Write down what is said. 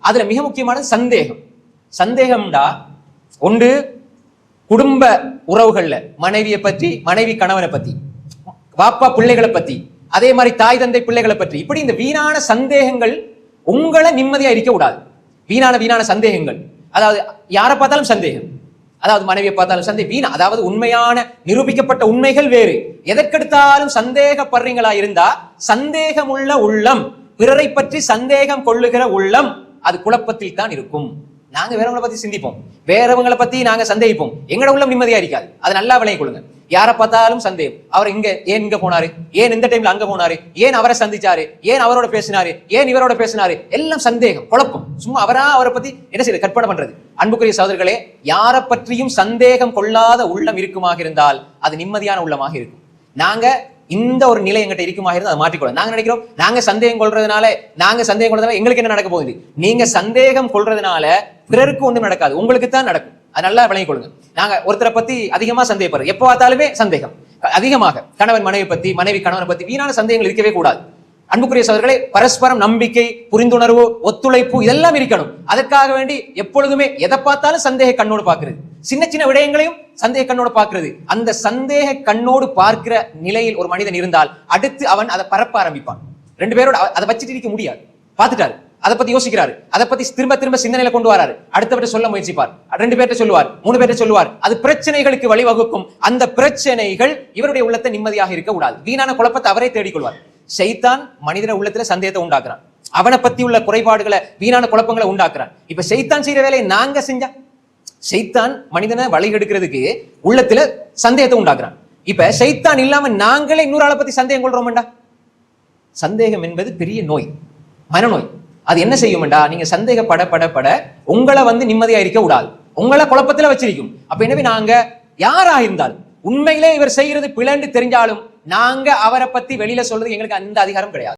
அதுல மிக முக்கியமானது சந்தேகம். சந்தேகம்டா ஒன்று குடும்ப உறவுகள்ல மனைவியை பற்றி, மனைவி கணவனை பத்தி, பாப்பா பிள்ளைகளை பத்தி, அதே மாதிரி தாய் தந்தை பிள்ளைகளை பற்றி, இப்படி இந்த வீணான சந்தேகங்கள் உங்களை நிம்மதியா இருக்க கூடாது. வீணான சந்தேகங்கள், அதாவது யாரை பார்த்தாலும் சந்தேகம், அதாவது மனைவியை பார்த்தாலும் சந்தேகம், வீணா, அதாவது உண்மையான நிரூபிக்கப்பட்ட உண்மைகள் வேறு. எதற்கெடுத்தாலும் சந்தேகப்படுறீங்களா இருந்தா சந்தேகம் உள்ள உள்ளம், பிறரை பற்றி சந்தேகம் கொள்ளுகிற உள்ளம், அது குழப்பத்தில் தான் இருக்கும். நாங்க வேறவங்களை பத்தி சிந்திப்போம், வேறவங்களை பத்தி நாங்க சந்தேகிப்போம், எங்களோட உள்ளம் நிம்மதியா இருக்காது. அது நல்லா விளங்கி கொள்ளுங்க. யாரை பார்த்தாலும் சந்தேகம், அவர் ஏன் இங்க போனாரு, ஏன் இந்த டைம்ல அங்க போனாரு, ஏன் அவரை சந்திச்சாரு, ஏன் அவரோட பேசினாரு, ஏன் இவரோட பேசினாரு, எல்லாம் சந்தேகம், குழப்பம். சும்மா அவரை பத்தி என்ன செய்ய கற்பனை பண்றது. அன்புக்குரிய சகோதரர்களே, யாரை பற்றியும் சந்தேகம் கொள்ளாத உள்ளம் இருக்குமாக இருந்தால் அது நிம்மதியான உள்ளமாக இருக்கும். நாங்க இந்த ஒரு நிலை எங்கிட்ட இருக்குமாக இருந்தால் அதை மாற்றிக்கொள்ள நாங்க நினைக்கிறோம். நாங்க சந்தேகம் கொள்றதுனால எங்களுக்கு என்ன நடக்க போகுது? நீங்க சந்தேகம் கொள்றதுனால பிறருக்கு ஒன்றும் நடக்காது, உங்களுக்கு தான் நடக்கும். அது நல்லா விளங்கிக் கொள்ளுங்க. நாங்க ஒருத்தரை பத்தி அதிகமா சந்தேகப்படுறோம், எப்ப பார்த்தாலுமே சந்தேகம் அதிகமாக, கணவன் மனைவி பத்தி, மனைவி கணவனை பத்தி வீணான சந்தேகங்கள் இருக்கவே கூடாது. அன்புக்குரிய சகோதரர்களே, பரஸ்பரம் நம்பிக்கை, புரிந்துணர்வு, ஒத்துழைப்பு இதெல்லாம் இருக்கணும். அதற்காக வேண்டி எப்பொழுதுமே எதை பார்த்தாலும் சந்தேக கண்ணோடு பார்க்கிறது, சின்ன சின்ன விடயங்களையும் சந்தேக கண்ணோடு பார்க்கிறது, அந்த சந்தேக கண்ணோடு பார்க்கிற நிலையில் ஒரு மனிதன் இருந்தால் அடுத்து அவன் அதை பரப்ப ஆரம்பிப்பான். ரெண்டு பேரோட அதை வச்சுட்டு இருக்க முடியாது. பார்த்துட்டாரு, அதை பத்தி யோசிக்கிறாரு, அதை பத்தி திரும்ப சிந்தனையில கொண்டு வராரு, அடுத்தவற்றை சொல்ல முயற்சிப்பார், ரெண்டு பேர்ட்ட சொல்லுவார், மூணு பேர்ட்ட சொல்லுவார். அது பிரச்சனைகளுக்கு வழிவகுக்கும். அந்த பிரச்சனைகள் இவருடைய உள்ளத்தை நிம்மதியாக இருக்க கூடாது. வீணான குழப்பத்தை அவரே தேடிக்கொள்வார். ஷைத்தான் மனிதன உள்ளத்துல சந்தேகத்தை உண்டாக்குறான், அவனை பத்தி உள்ள குறைபாடுகளை, வீணான குழப்பங்களை உண்டாக்குறான். இப்ப ஷைத்தான் செய்யற வேலையை நாங்க செஞ்சா, ஷைத்தான் மனிதனை வழி எடுக்கிறதுக்கு உள்ளத்துல சந்தேகத்தை உண்டாக்குறான். இப்ப ஷைத்தான் இல்லாம நாங்களே இன்னொரு ஆளை பத்தி சந்தேகம் கொள்றோம்டா. சந்தேகம் என்பது பெரிய நோய், மனநோய். அது என்ன செய்யும்டா, நீங்க சந்தேகப்பட உங்களை நிம்மதியா இருக்க கூடாது, உங்களை குழப்பத்துல வச்சிருக்கும். அப்ப எனவே நாங்க யாரா இருந்தாலும் உண்மையிலே இவர் செய்யறது பிளண்டு தெரிஞ்சாலும் நாங்க அவரை பத்தி வெளியில சொல்றது எங்களுக்கு அந்த அதிகாரம் கிடையாது.